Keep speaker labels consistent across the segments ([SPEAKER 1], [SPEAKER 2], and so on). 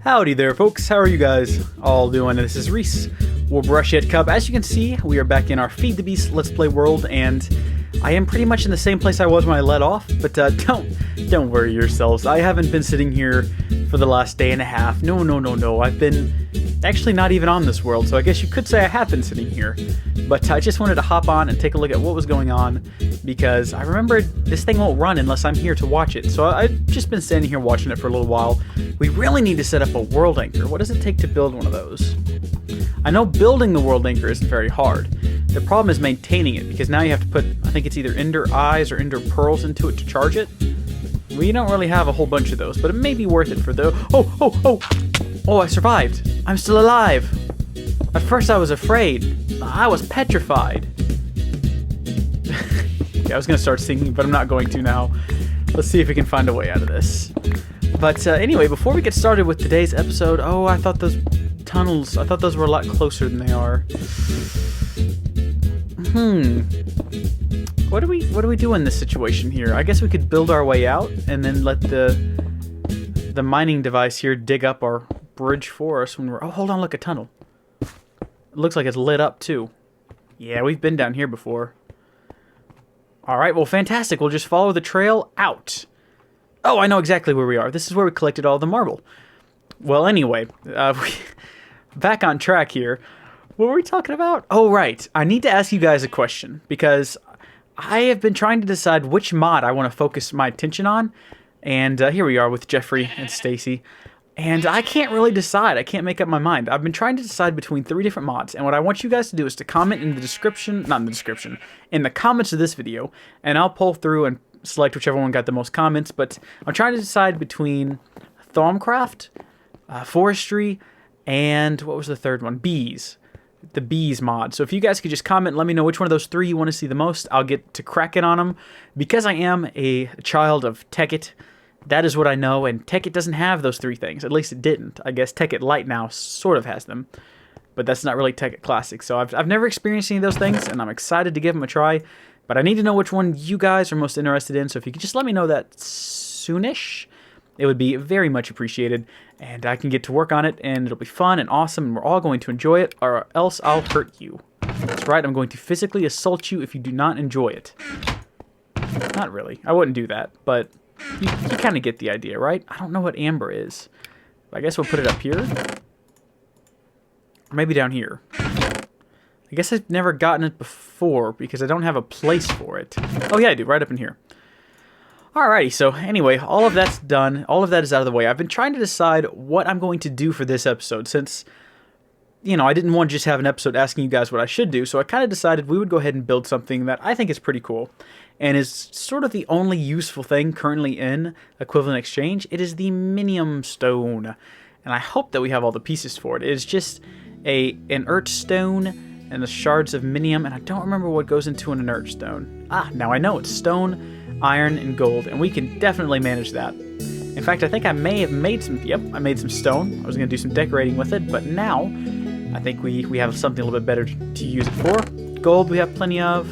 [SPEAKER 1] Howdy there, folks. How are you guys all doing? This is Reese, Brushhead Cub. As you can see, we are back in our Feed the Beast Let's Play world, and I am pretty much in the same place I was when I let off, but don't worry yourselves. I haven't been sitting here for the last day and a half. No. I've been actually not even on this world, so I guess you could say I have been sitting here. But I just wanted to hop on and take a look at what was going on, because I remembered this thing won't run unless I'm here to watch it. So I've just been standing here watching it for a little while. We really need to set up a world anchor. What does it take to build one of those? I know building the world anchor isn't very hard. The problem is maintaining it, because now you have to put, I think it's either ender eyes or ender pearls into it to charge it. We don't really have a whole bunch of those, but it may be worth it for the... Oh, I survived. I'm still alive. At first I was afraid. I was petrified. Okay, I was going to start singing, but I'm not going to now. Let's see if we can find a way out of this. But anyway, before we get started with today's episode... Oh, I thought those tunnels... I thought those were a lot closer than they are. What do we do in this situation here? I guess we could build our way out and then let the mining device here dig up our bridge for us when we're... Oh, hold on, look, a tunnel. It looks like it's lit up too. Yeah, we've been down here before. Alright, well, fantastic. We'll just follow the trail out. Oh, I know exactly where we are. This is where we collected all the marble. Well, anyway, back on track here. What were we talking about? Oh, right. I need to ask you guys a question, because I have been trying to decide which mod I want to focus my attention on. And here we are with Jeffrey and Stacy. And I can't really decide. I can't make up my mind. I've been trying to decide between 3 different mods. And what I want you guys to do is to comment in the description, not in the description, in the comments of this video. And I'll pull through and select whichever one got the most comments. But I'm trying to decide between Thaumcraft, Forestry, and what was the third one? Bees. The Bees mod. So if you guys could just comment and let me know which one of those 3 you want to see the most, I'll get to cracking on them. Because I am a child of Tekkit, that is what I know, and Tekkit doesn't have those 3 things. At least it didn't. I guess Tekkit Lite now sort of has them, but that's not really Tekkit Classic. So I've never experienced any of those things, and I'm excited to give them a try, but I need to know which one you guys are most interested in, so if you could just let me know that soonish, it would be very much appreciated, and I can get to work on it, and it'll be fun and awesome, and we're all going to enjoy it, or else I'll hurt you. That's right, I'm going to physically assault you if you do not enjoy it. Not really. I wouldn't do that, but you kind of get the idea, right? I don't know what amber is. I guess we'll put it up here. Or maybe down here. I guess I've never gotten it before because I don't have a place for it. Oh yeah, I do, right up in here. Alrighty, so anyway, all of that's done. All of that is out of the way. I've been trying to decide what I'm going to do for this episode since, you know, I didn't want to just have an episode asking you guys what I should do, so I kind of decided we would go ahead and build something that I think is pretty cool and is sort of the only useful thing currently in Equivalent Exchange. It is the Minium stone, and I hope that we have all the pieces for it. It is just an inert stone and the shards of Minium, and I don't remember what goes into an inert stone. Ah, now I know. It's stone, iron, and gold, and we can definitely manage that. In fact, I think I may have made some... Yep, I made some stone. I was going to do some decorating with it, but now I think we have something a little bit better to use it for. Gold we have plenty of.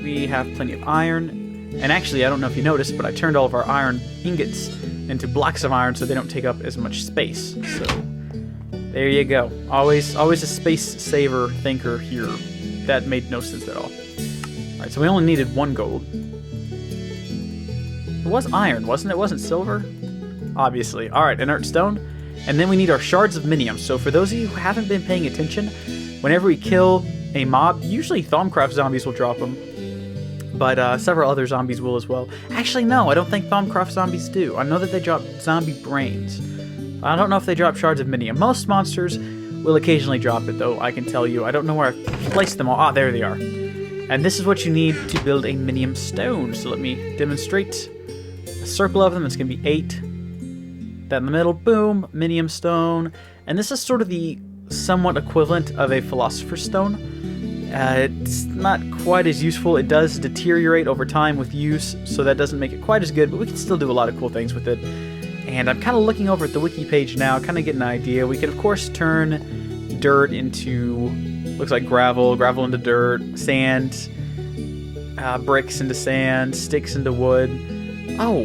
[SPEAKER 1] We have plenty of iron. And actually, I don't know if you noticed, but I turned all of our iron ingots into blocks of iron so they don't take up as much space. So, there you go. Always a space saver thinker here. That made no sense at all. Alright, so we only needed 1 gold. It was iron, wasn't it? It wasn't silver? Obviously. Alright, inert stone. And then we need our shards of Minium. So for those of you who haven't been paying attention, whenever we kill a mob, usually Thaumcraft zombies will drop them. But several other zombies will as well. Actually, no, I don't think Thaumcraft zombies do. I know that they drop zombie brains. I don't know if they drop shards of Minium. Most monsters will occasionally drop it, though, I can tell you. I don't know where I've placed them all. Ah, there they are. And this is what you need to build a Minium stone. So let me demonstrate a circle of them. It's going to be 8. That in the middle, boom, Minium stone. And this is sort of the somewhat equivalent of a Philosopher's Stone. It's not quite as useful. It does deteriorate over time with use, so that doesn't make it quite as good, but we can still do a lot of cool things with it. And I'm kind of looking over at the wiki page now, kind of getting an idea. We can, of course, turn dirt into, looks like gravel, gravel into dirt, sand, bricks into sand, sticks into wood. Oh,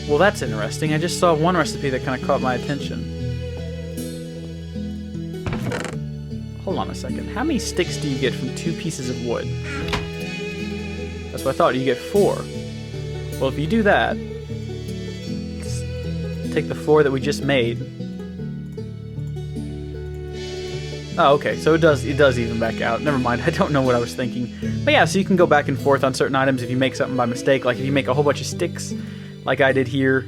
[SPEAKER 1] Well, that's interesting. I just saw one recipe that kind of caught my attention. Hold on a second. How many sticks do you get from 2 pieces of wood? That's what I thought. You get 4. Well, if you do that, take the 4 that we just made. Oh, okay. So it does even back out. Never mind. I don't know what I was thinking. But yeah, so you can go back and forth on certain items if you make something by mistake. Like if you make a whole bunch of sticks, like I did here,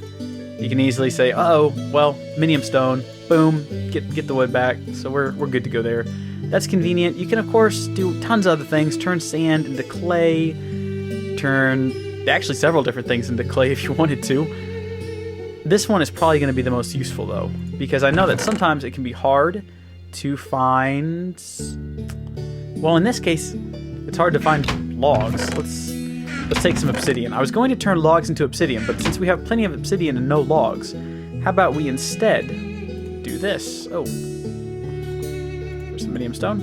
[SPEAKER 1] you can easily say, "Uh-oh, well, Minium stone. Boom, get the wood back." So we're good to go there. That's convenient. You can of course do tons of other things. Turn sand into clay. Turn actually several different things into clay if you wanted to. This one is probably going to be the most useful though, because I know that sometimes it can be hard to find. Well, in this case, it's hard to find logs. Let's take some obsidian. I was going to turn logs into obsidian, but since we have plenty of obsidian and no logs, how about we instead do this? Oh, there's some minium stone,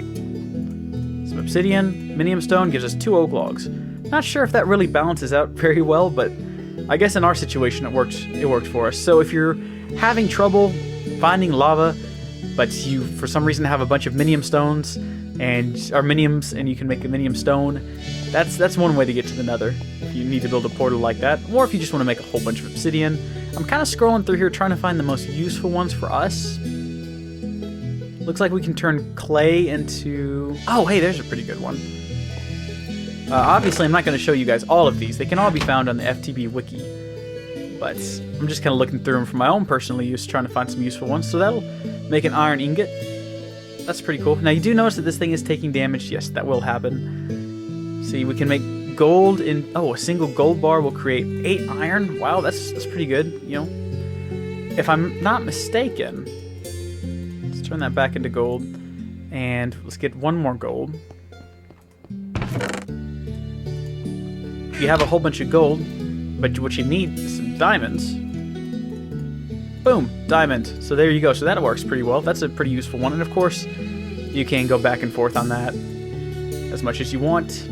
[SPEAKER 1] some obsidian. Minium stone gives us 2 oak logs. Not sure if that really balances out very well, but I guess in our situation it worked for us. So if you're having trouble finding lava, but you for some reason have a bunch of minium stones or miniums, and you can make a minium stone, that's one way to get to the nether if you need to build a portal like that, or if you just want to make a whole bunch of obsidian. I'm kind of scrolling through here trying to find the most useful ones for us. Looks like we can turn clay into... Oh, hey, there's a pretty good one. Obviously, I'm not going to show you guys all of these. They can all be found on the FTB wiki. But I'm just kind of looking through them for my own personal use, trying to find some useful ones. So that'll make an iron ingot. That's pretty cool. Now, you do notice that this thing is taking damage. Yes, that will happen. See, we can make gold in... Oh, a single gold bar will create 8 iron. Wow, that's pretty good, you know. If I'm not mistaken... Let's turn that back into gold. And let's get 1 more gold. You have a whole bunch of gold, but what you need is some diamonds. Boom, diamond. So there you go. So that works pretty well. That's a pretty useful one. And of course, you can go back and forth on that as much as you want.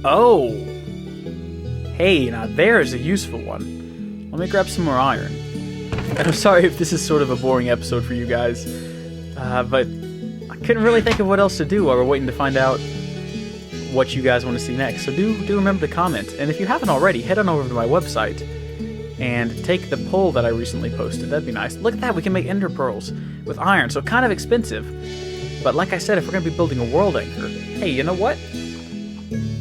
[SPEAKER 1] Oh! Hey, now there's a useful one. Let me grab some more iron. And I'm sorry if this is sort of a boring episode for you guys, but I couldn't really think of what else to do while we're waiting to find out what you guys want to see next. So do remember to comment. And if you haven't already, head on over to my website and take the poll that I recently posted. That'd be nice. Look at that, we can make ender pearls with iron, so kind of expensive. But like I said, if we're going to be building a world anchor, hey, you know what?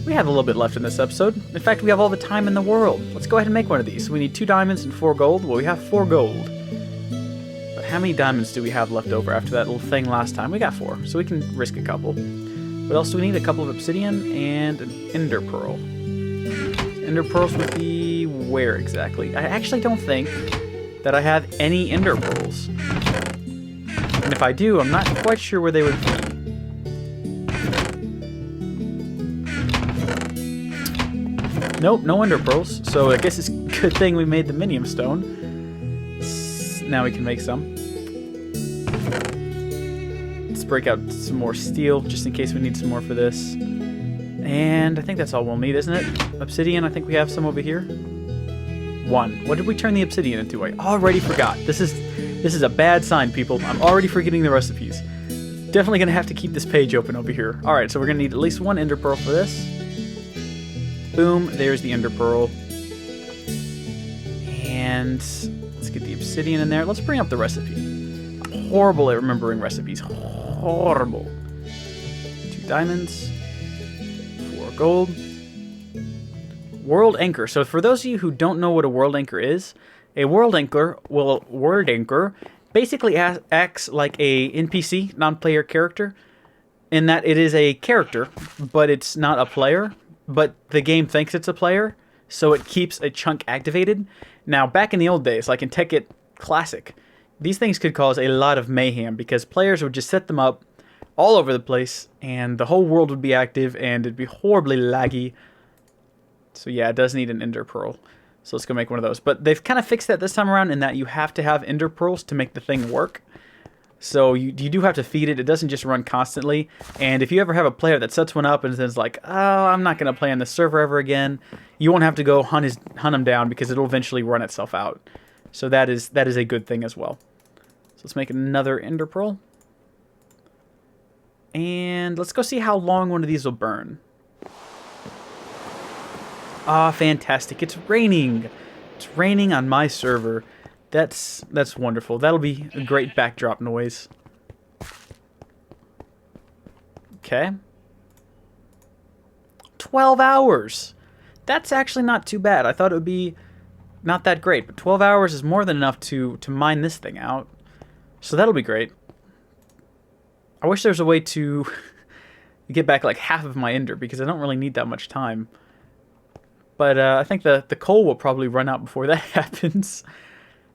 [SPEAKER 1] We have a little bit left in this episode. In fact, we have all the time in the world. Let's go ahead and make one of these. So we need 2 diamonds and 4 gold. Well, we have 4 gold. But how many diamonds do we have left over after that little thing last time? We got 4, so we can risk a couple. What else do we need? A couple of obsidian and an ender pearl. Ender pearls would be where exactly? I actually don't think that I have any ender pearls. And if I do, I'm not quite sure where they would be. Nope, no ender pearls. So I guess it's a good thing we made the minium stone. Now we can make some. Let's break out some more steel, just in case we need some more for this. And I think that's all we'll need, isn't it? Obsidian, I think we have some over here. 1. What did we turn the obsidian into? I already forgot. This is a bad sign, people. I'm already forgetting the recipes. Definitely going to have to keep this page open over here. Alright, so we're going to need at least 1 ender pearl for this. Boom, there's the ender pearl. And let's get the obsidian in there. Let's bring up the recipe. I'm horrible at remembering recipes. Horrible. 2 diamonds. 4 gold. World anchor. So for those of you who don't know what a world anchor is, a world anchor, basically acts like a NPC, non-player character, in that it is a character, but it's not a player. But the game thinks it's a player, so it keeps a chunk activated. Now, back in the old days, like in Tekkit Classic, these things could cause a lot of mayhem because players would just set them up all over the place, and the whole world would be active, and it'd be horribly laggy. So yeah, it does need an ender pearl. So let's go make one of those. But they've kind of fixed that this time around in that you have to have ender pearls to make the thing work. So you do have to feed it. It doesn't just run constantly. And if you ever have a player that sets one up and says like, oh, I'm not going to play on this server ever again, you won't have to go hunt him down because it'll eventually run itself out. So that is a good thing as well. So let's make another ender pearl. And let's go see how long one of these will burn. Ah, fantastic. It's raining. It's raining on my server. That's wonderful. That'll be a great backdrop noise. Okay. 12 hours. That's actually not too bad. I thought it would be not that great, but 12 hours is more than enough to mine this thing out. So that'll be great. I wish there was a way to get back like half of my ender because I don't really need that much time. But I think the coal will probably run out before that happens.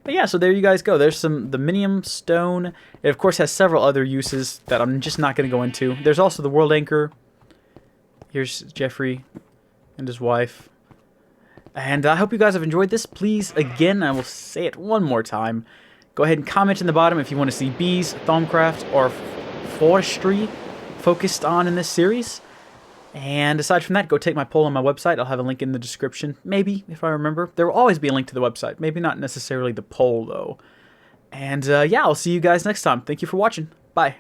[SPEAKER 1] But yeah, so there you guys go. There's the Minium stone. It of course has several other uses that I'm just not going to go into. There's also the world anchor. Here's Jeffrey and his wife. And I hope you guys have enjoyed this. Please, again, I will say it one more time. Go ahead and comment in the bottom if you want to see bees, Thaumcraft, or Forestry focused on in this series. And aside from that, go take my poll on my website. I'll have a link in the description. Maybe, if I remember. There will always be a link to the website. Maybe not necessarily the poll, though. And yeah, I'll see you guys next time. Thank you for watching. Bye.